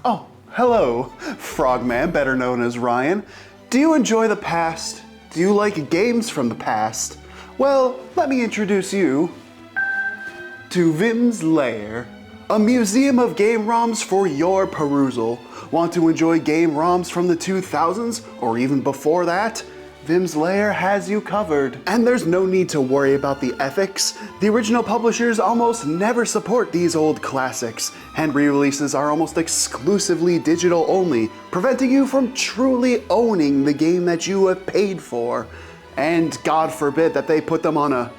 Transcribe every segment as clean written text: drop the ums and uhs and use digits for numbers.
Oh, hello, Frogman, better known as Ryan. Do you enjoy the past? Do you like games from the past? Well, let me introduce you to Vim's Lair, a museum of game ROMs for your perusal. Want to enjoy game ROMs from the 2000s or even before that? Vim's Lair has you covered. And there's no need to worry about the ethics. The original publishers almost never support these old classics, and re-releases are almost exclusively digital only, preventing you from truly owning the game that you have paid for. And God forbid that they put them on a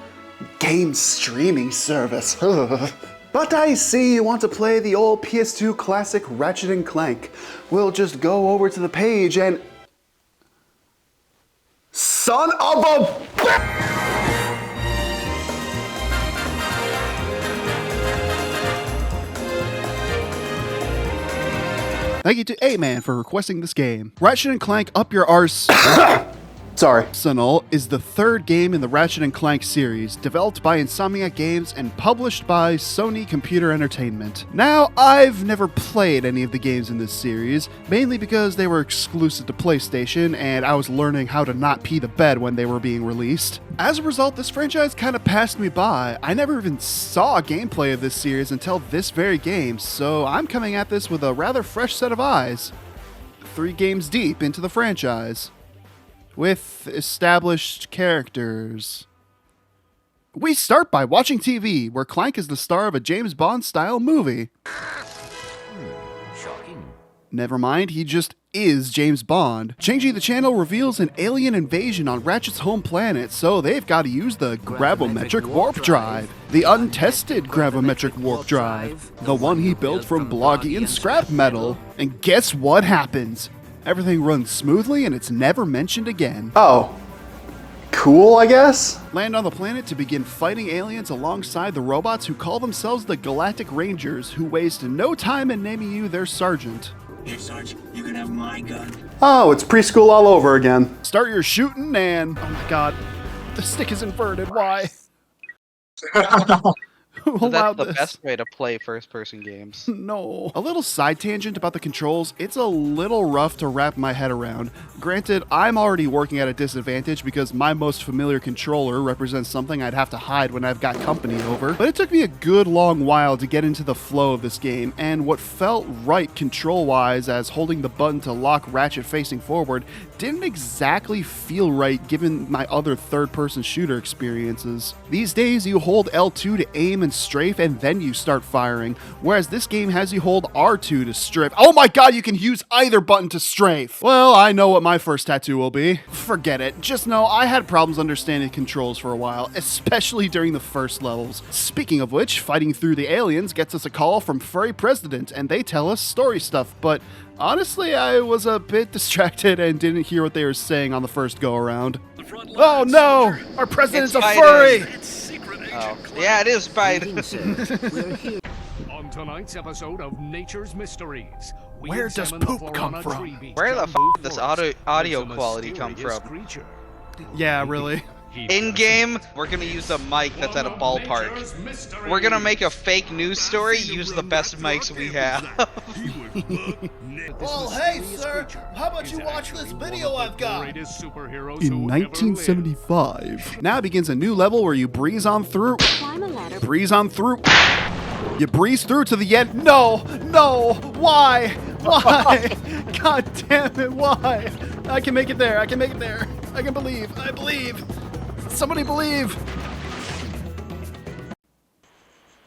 game streaming service. But I see you want to play the old PS2 classic Ratchet and Clank. We'll just go over to the page and... Son of a... Thank you to A-Man for requesting this game. Ratchet and Clank Up Your Arse... Sorry. Arsenal is the third game in the Ratchet and Clank series, developed by Insomniac Games and published by Sony Computer Entertainment. Now, I've never played any of the games in this series, mainly because they were exclusive to PlayStation and I was learning how to not pee the bed when they were being released. As a result, this franchise kind of passed me by. I never even saw gameplay of this series until this very game, so I'm coming at this with a rather fresh set of eyes. 3 games deep into the franchise, with established characters. We start by watching TV, where Clank is the star of a James Bond-style movie. Shocking. Never mind, he just is James Bond. Changing the channel reveals an alien invasion on Ratchet's home planet, so they've got to use the gravimetric warp drive. The untested gravimetric warp drive. The one he built from bloggy and scrap metal. And guess what happens? Everything runs smoothly and it's never mentioned again. Oh. Cool, I guess? Land on the planet to begin fighting aliens alongside the robots who call themselves the Galactic Rangers, who waste no time in naming you their sergeant. Here, Sarge, you can have my gun. Oh, it's preschool all over again. Start your shooting and... Oh my god. The stick is inverted, why? So that's the best way to play first-person games. No. A little side tangent about the controls, it's a little rough to wrap my head around. Granted, I'm already working at a disadvantage because my most familiar controller represents something I'd have to hide when I've got company over, but it took me a good long while to get into the flow of this game, and what felt right control-wise as holding the button to lock Ratchet facing forward didn't exactly feel right given my other third-person shooter experiences. These days, you hold L2 to aim and strafe and then you start firing, whereas this game has you hold R2 to strafe. Oh my god, you can use either button to strafe! Well, I know what my first tattoo will be. Forget it. Just know I had problems understanding controls for a while, especially during the first levels. Speaking of which, fighting through the aliens gets us a call from Furry President, and they tell us story stuff, but honestly, I was a bit distracted and didn't hear what they were saying on the first go-around. Oh no! Our president's a furry! Oh, yeah, it is Biden. On tonight's episode of Nature's Mysteries, where does poop come from? Where the f did this audio quality come from? Yeah, really. In-game, we're gonna use a mic that's at a ballpark. We're gonna make a fake news story, use the best mics we have. Well, hey, sir, how about you watch this video I've got? In 1975. Now begins a new level where you breeze on through. Breeze on through. You breeze through to the end. No! No! Why? Why? God damn it, why? I can make it there. I can make it there. I can believe. I believe. Somebody believe.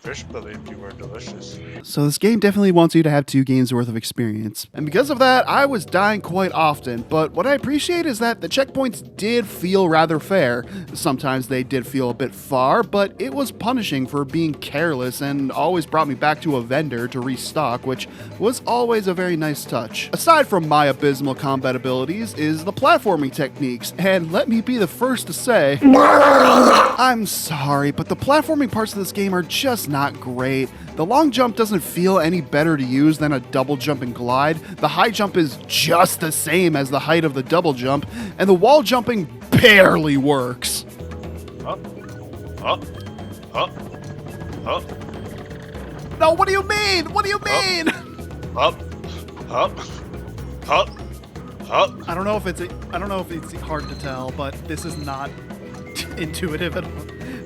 Fish believed you were delicious. So this game definitely wants you to have 2 games worth of experience. And because of that, I was dying quite often, but what I appreciate is that the checkpoints did feel rather fair. Sometimes they did feel a bit far, but it was punishing for being careless and always brought me back to a vendor to restock, which was always a very nice touch. Aside from my abysmal combat abilities is the platforming techniques, and let me be the first to say, I'm sorry, but the platforming parts of this game are just not great. The long jump doesn't feel any better to use than a double jump and glide. The high jump is just the same as the height of the double jump, and the wall jumping barely works. Up. No, what do you mean? What do you mean? Up. Hup. Hup. Hup. I don't know if it's hard to tell, but this is not intuitive at all.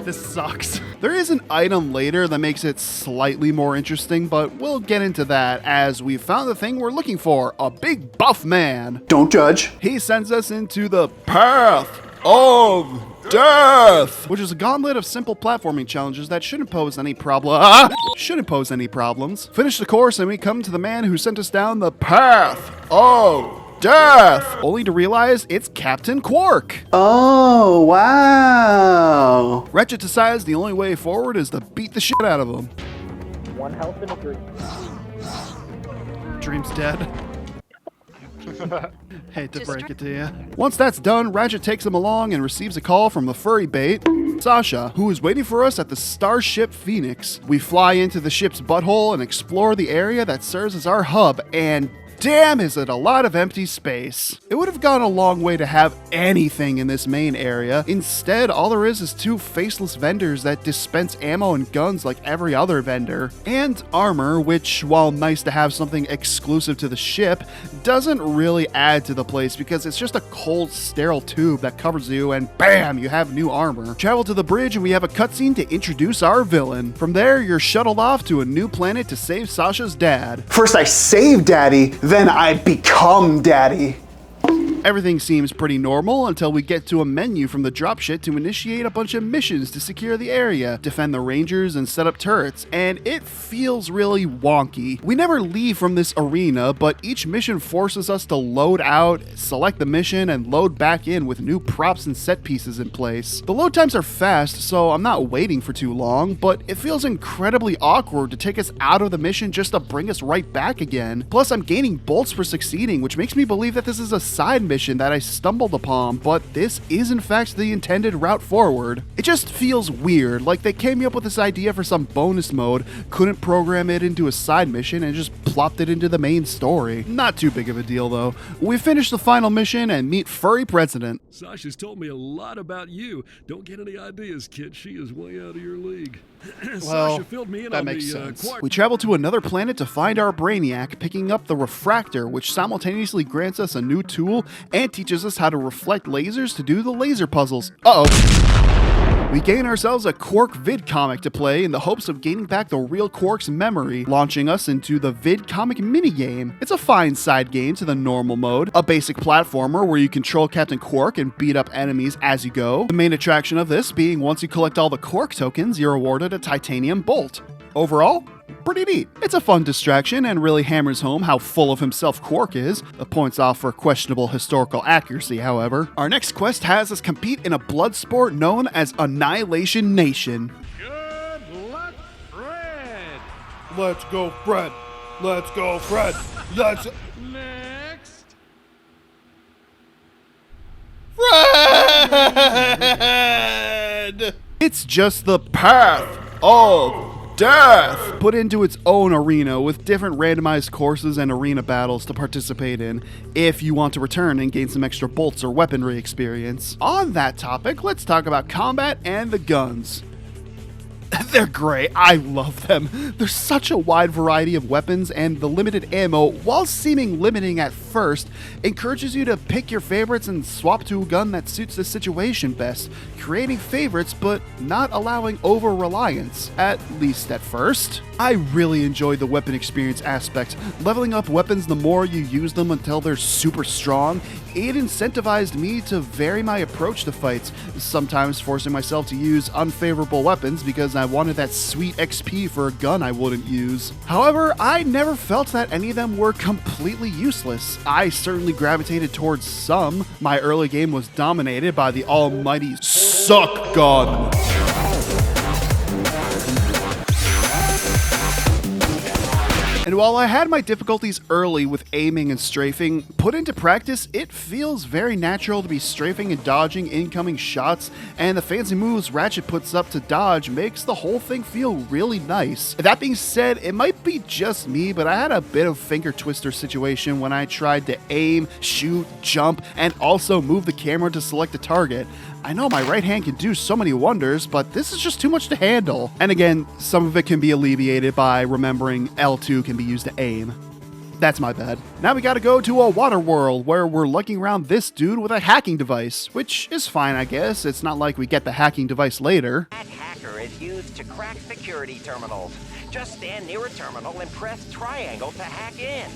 This sucks. There is an item later that makes it slightly more interesting, but we'll get into that as we found the thing we're looking for, a big buff man. Don't judge. He sends us into the path of death, which is a gauntlet of simple platforming challenges that shouldn't pose any problems. Finish the course and we come to the man who sent us down the path of death, only to realize it's Captain Quark. Oh, wow. Ratchet decides the only way forward is to beat the shit out of him. One health and a dream. Dream's dead. Hate to break it to you. Once that's done, Ratchet takes him along and receives a call from the furry bait, Sasha, who is waiting for us at the Starship Phoenix. We fly into the ship's butthole and explore the area that serves as our hub, and damn, is it a lot of empty space. It would have gone a long way to have anything in this main area. Instead, all there is two faceless vendors that dispense ammo and guns like every other vendor. And armor, which, while nice to have something exclusive to the ship, doesn't really add to the place because it's just a cold, sterile tube that covers you and bam, you have new armor. Travel to the bridge and we have a cutscene to introduce our villain. From there, you're shuttled off to a new planet to save Sasha's dad. First I save Daddy, then I become Daddy. Everything seems pretty normal until we get to a menu from the dropship to initiate a bunch of missions to secure the area, defend the rangers, and set up turrets, and it feels really wonky. We never leave from this arena, but each mission forces us to load out, select the mission, and load back in with new props and set pieces in place. The load times are fast, so I'm not waiting for too long, but it feels incredibly awkward to take us out of the mission just to bring us right back again. Plus, I'm gaining bolts for succeeding, which makes me believe that this is a side mission that I stumbled upon, but this is in fact the intended route forward. It just feels weird, like they came up with this idea for some bonus mode, couldn't program it into a side mission, and just plopped it into the main story. Not too big of a deal though. We finish the final mission and meet Furry President. Sasha's told me a lot about you. Don't get any ideas, kid. She is way out of your league. Well, Sasha filled me in that on makes the, sense. We travel to another planet to find our Brainiac, picking up the Refractor, which simultaneously grants us a new tool and teaches us how to reflect lasers to do the laser puzzles. Uh-oh. We gain ourselves a Quark vid comic to play in the hopes of gaining back the real Quark's memory, launching us into the vid comic minigame. It's a fine side game to the normal mode, a basic platformer where you control Captain Quark and beat up enemies as you go. The main attraction of this being once you collect all the Quark tokens, you're awarded a titanium bolt. Overall, pretty neat. It's a fun distraction and really hammers home how full of himself Quark is. The points off for questionable historical accuracy, however. Our next quest has us compete in a blood sport known as Annihilation Nation. Good luck, Fred. Let's go, Fred. Let's go, Fred. Let's. Next. Fred! It's just the path of death, put into its own arena with different randomized courses and arena battles to participate in if you want to return and gain some extra bolts or weaponry experience. On that topic, let's talk about combat and the guns. They're great. I love them. There's such a wide variety of weapons, and the limited ammo, while seeming limiting at first, encourages you to pick your favorites and swap to a gun that suits the situation best, creating favorites but not allowing over-reliance, at least at first. I really enjoyed the weapon experience aspect. Leveling up weapons the more you use them until they're super strong, it incentivized me to vary my approach to fights, sometimes forcing myself to use unfavorable weapons because I wanted that sweet XP for a gun I wouldn't use. However, I never felt that any of them were completely useless. I certainly gravitated towards some. My early game was dominated by the almighty suck gun. And while I had my difficulties early with aiming and strafing, put into practice, it feels very natural to be strafing and dodging incoming shots, and the fancy moves Ratchet puts up to dodge makes the whole thing feel really nice. That being said, it might be just me, but I had a bit of finger twister situation when I tried to aim, shoot, jump, and also move the camera to select a target. I know my right hand can do so many wonders, but this is just too much to handle. And again, some of it can be alleviated by remembering L2 can be used to aim. That's my bad. Now we gotta go to a water world where we're lugging around this dude with a hacking device, which is fine, I guess. It's not like we get the hacking device later. That hacker is used to crack security terminals. Just stand near a terminal and press triangle to hack in.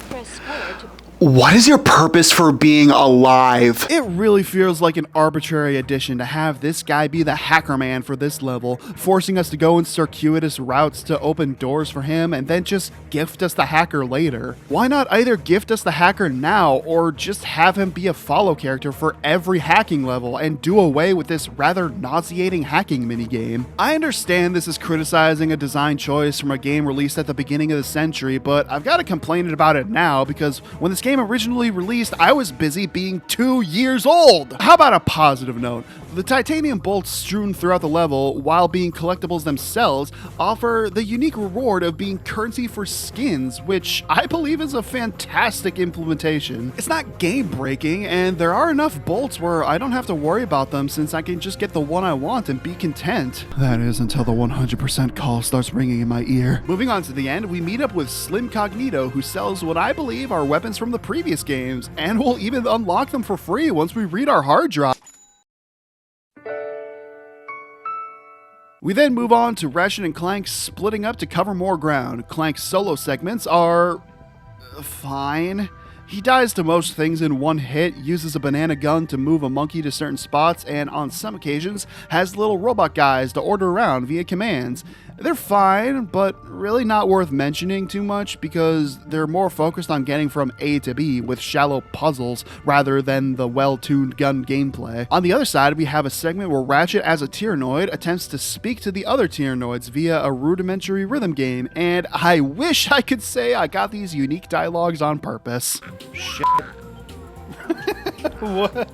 Press square to... What is your purpose for being alive? It really feels like an arbitrary addition to have this guy be the hacker man for this level, forcing us to go in circuitous routes to open doors for him and then just gift us the hacker later. Why not either gift us the hacker now or just have him be a follow character for every hacking level and do away with this rather nauseating hacking minigame? I understand this is criticizing a design choice from a game released at the beginning of the century, but I've got to complain about it now because when this game originally released, I was busy being 2 years old. How about a positive note? The titanium bolts strewn throughout the level, while being collectibles themselves, offer the unique reward of being currency for skins, which I believe is a fantastic implementation. It's not game-breaking, and there are enough bolts where I don't have to worry about them since I can just get the one I want and be content. That is until the 100% call starts ringing in my ear. Moving on to the end, we meet up with Slim Cognito, who sells what I believe are weapons from the previous games, and we'll even unlock them for free once we read our hard drive. We then move on to Ratchet and Clank splitting up to cover more ground. Clank's solo segments are... fine. He dies to most things in one hit, uses a banana gun to move a monkey to certain spots, and on some occasions has little robot guys to order around via commands. They're fine, but really not worth mentioning too much because they're more focused on getting from A to B with shallow puzzles rather than the well-tuned gun gameplay. On the other side, we have a segment where Ratchet as a Tyrannoid attempts to speak to the other Tyrannoids via a rudimentary rhythm game, and I wish I could say I got these unique dialogues on purpose. Shit. What?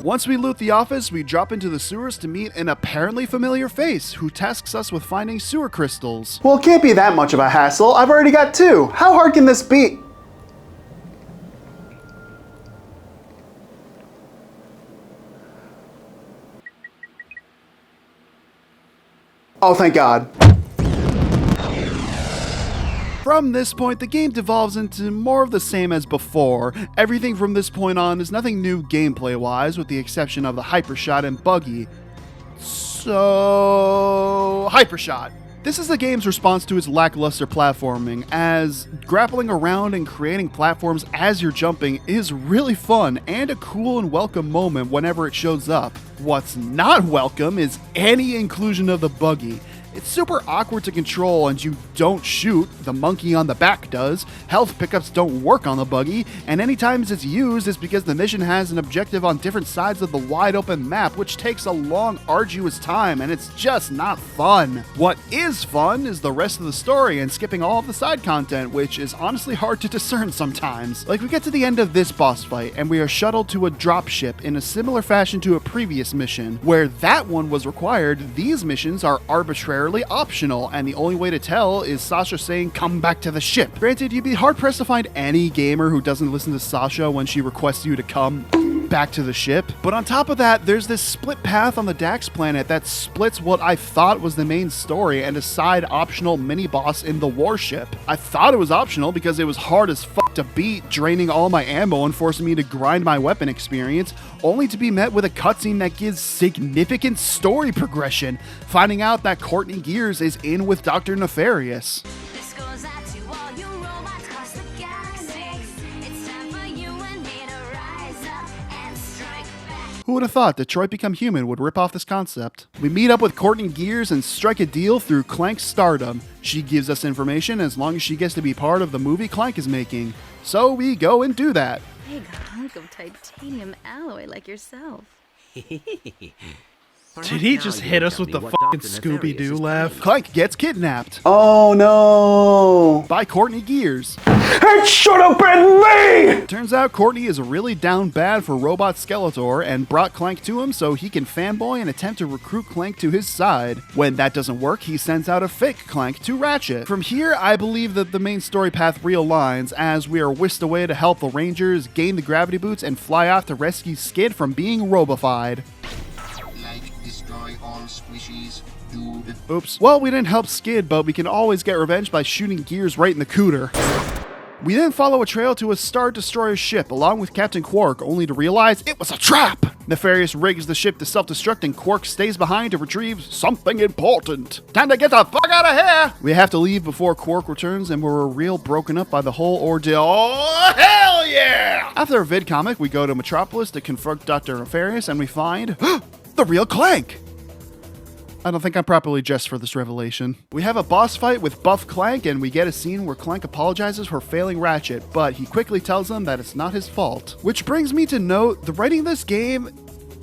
Once we loot the office, we drop into the sewers to meet an apparently familiar face who tasks us with finding sewer crystals. Well, it can't be that much of a hassle. I've already got 2. How hard can this be? Oh, thank God. From this point, the game devolves into more of the same as before. Everything from this point on is nothing new gameplay-wise, with the exception of the Hypershot and Buggy. So... Hypershot. This is the game's response to its lackluster platforming, as grappling around and creating platforms as you're jumping is really fun and a cool and welcome moment whenever it shows up. What's not welcome is any inclusion of the Buggy. It's super awkward to control and you don't shoot, the monkey on the back does, health pickups don't work on the Buggy, and anytime it's used is because the mission has an objective on different sides of the wide open map, which takes a long, arduous time, and it's just not fun. What is fun is the rest of the story and skipping all of the side content, which is honestly hard to discern sometimes. Like, we get to the end of this boss fight, and we are shuttled to a dropship in a similar fashion to a previous mission. Where that one was required, these missions are arbitrary optional, and the only way to tell is Sasha saying, "Come back to the ship." Granted, you'd be hard-pressed to find any gamer who doesn't listen to Sasha when she requests you to come back to the ship. But on top of that, there's this split path on the Dax planet that splits what I thought was the main story and a side optional mini-boss in the warship. I thought it was optional because it was hard as fuck to beat, draining all my ammo and forcing me to grind my weapon experience, only to be met with a cutscene that gives significant story progression, finding out that Courtney Gears is in with Dr. Nefarious. This goes out to all you robots across the galaxy. It's time for you and me to rise up and strike back. Who would have thought Detroit Become Human would rip off this concept? We meet up with Courtney Gears and strike a deal through Clank's stardom. She gives us information as long as she gets to be part of the movie Clank is making. So we go and do that. Big hunk of titanium alloy like yourself. Did he just hit us with the fucking Scooby-Doo laugh? Clank gets kidnapped Oh no! by Courtney Gears. It should have been me! Turns out Courtney is really down bad for Robot Skeletor and brought Clank to him so he can fanboy and attempt to recruit Clank to his side. When that doesn't work, he sends out a fake Clank to Ratchet. From here, I believe that the main story path realigns as we are whisked away to help the Rangers gain the gravity boots and fly off to rescue Skid from being robofied. Destroy all squishies, dude. Oops. Well, we didn't help Skid, but we can always get revenge by shooting Gears right in the cooter. We then follow a trail to a Star Destroyer ship along with Captain Quark, only to realize it was a trap! Nefarious rigs the ship to self-destruct and Quark stays behind to retrieve something important. Time to get the fuck out of here! We have to leave before Quark returns and we're real broken up by the whole ordeal. Oh, hell yeah! After a vid comic, we go to Metropolis to confront Dr. Nefarious and we find the real Clank! I don't think I'm properly dressed for this revelation. We have a boss fight with Buff Clank, and we get a scene where Clank apologizes for failing Ratchet, but he quickly tells him that it's not his fault. Which brings me to note, the writing of this game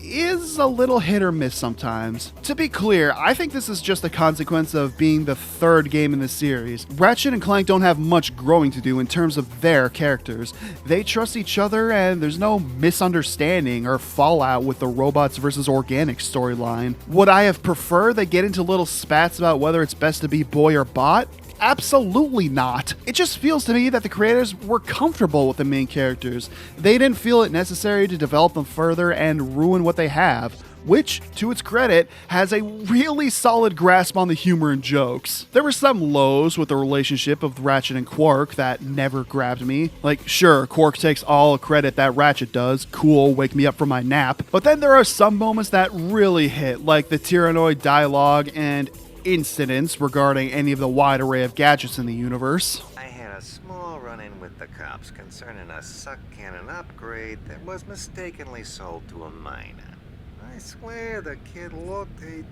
is a little hit or miss sometimes. To be clear, I think this is just a consequence of being the third game in the series. Ratchet and Clank don't have much growing to do in terms of their characters. They trust each other and there's no misunderstanding or fallout with the robots versus organic storyline. Would I have preferred they get into little spats about whether it's best to be boy or bot? Absolutely not. It just feels to me that the creators were comfortable with the main characters. They didn't feel it necessary to develop them further and ruin what they have, which, to its credit, has a really solid grasp on the humor and jokes. There were some lows with the relationship of Ratchet and Quark that never grabbed me. Like, sure, Quark takes all the credit that Ratchet does, cool, wake me up from my nap. But then there are some moments that really hit, like the Tyrannoid dialogue and incidents regarding any of the wide array of gadgets in the universe. I had a small run-in with the cops concerning a suck cannon upgrade that was mistakenly sold to a minor. I swear the kid looked 18.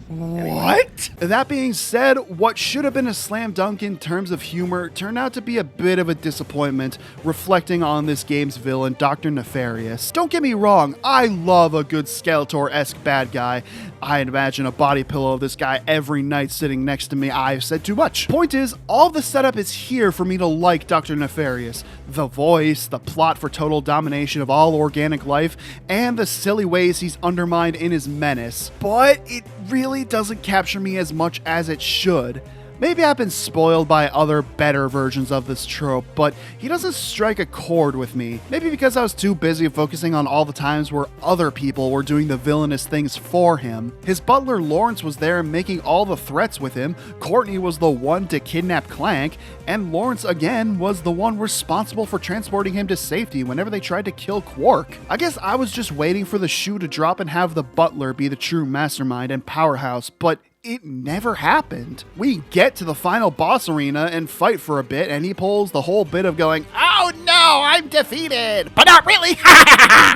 What? That being said, what should have been a slam dunk in terms of humor turned out to be a bit of a disappointment, reflecting on this game's villain, Dr. Nefarious. Don't get me wrong, I love a good Skeletor-esque bad guy. I imagine a body pillow of this guy every night sitting next to me. I've said too much. Point is, all the setup is here for me to like Dr. Nefarious. The voice, the plot for total domination of all organic life, and the silly ways he's undermined in his menace. But it really doesn't capture me as much as it should. Maybe I've been spoiled by other better versions of this trope, but he doesn't strike a chord with me. Maybe because I was too busy focusing on all the times where other people were doing the villainous things for him. His butler Lawrence was there making all the threats with him, Courtney was the one to kidnap Clank, and Lawrence again was the one responsible for transporting him to safety whenever they tried to kill Quark. I guess I was just waiting for the shoe to drop and have the butler be the true mastermind and powerhouse, but it never happened. We get to the final boss arena and fight for a bit, and he pulls the whole bit of going, "Oh no, I'm defeated, but not really,"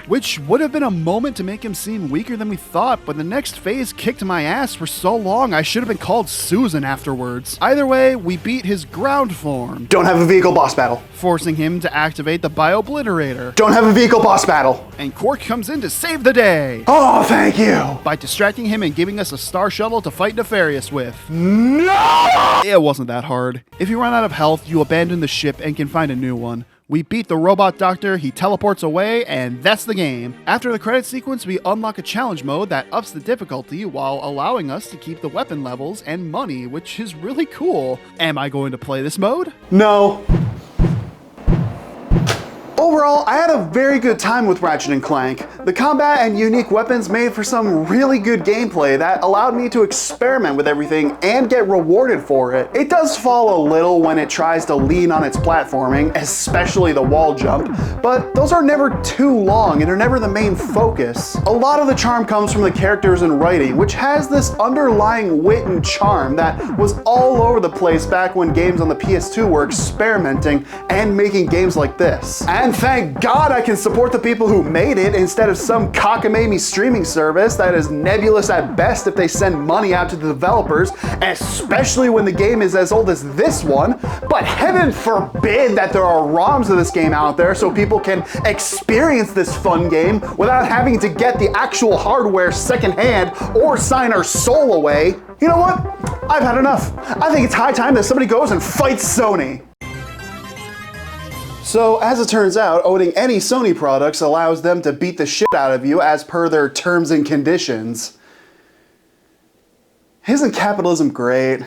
which would have been a moment to make him seem weaker than we thought, but the next phase kicked my ass for so long I should have been called Susan afterwards. Either way, we beat his ground form. Don't have a vehicle boss battle. Forcing him to activate the Bio-Obliterator. Don't have a vehicle boss battle. And Quark comes in to save the day. Oh, thank you. By distracting him and giving us a star shuttle to fight Nefarious with. No! It wasn't that hard. If you run out of health, you abandon the ship and can find a new one. We beat the robot doctor, he teleports away, and that's the game. After the credit sequence, we unlock a challenge mode that ups the difficulty while allowing us to keep the weapon levels and money, which is really cool. Am I going to play this mode? No. Overall, I had a very good time with Ratchet and Clank. The combat and unique weapons made for some really good gameplay that allowed me to experiment with everything and get rewarded for it. It does fall a little when it tries to lean on its platforming, especially the wall jump, but those are never too long and are never the main focus. A lot of the charm comes from the characters and writing, which has this underlying wit and charm that was all over the place back when games on the PS2 were experimenting and making games like this. And Thank God I can support the people who made it instead of some cockamamie streaming service that is nebulous at best if they send money out to the developers, especially when the game is as old as this one. But heaven forbid that there are ROMs of this game out there so people can experience this fun game without having to get the actual hardware secondhand or sign our soul away. You know what? I've had enough. I think it's high time that somebody goes and fights Sony. So, as it turns out, owning any Sony products allows them to beat the shit out of you as per their terms and conditions. Isn't capitalism great?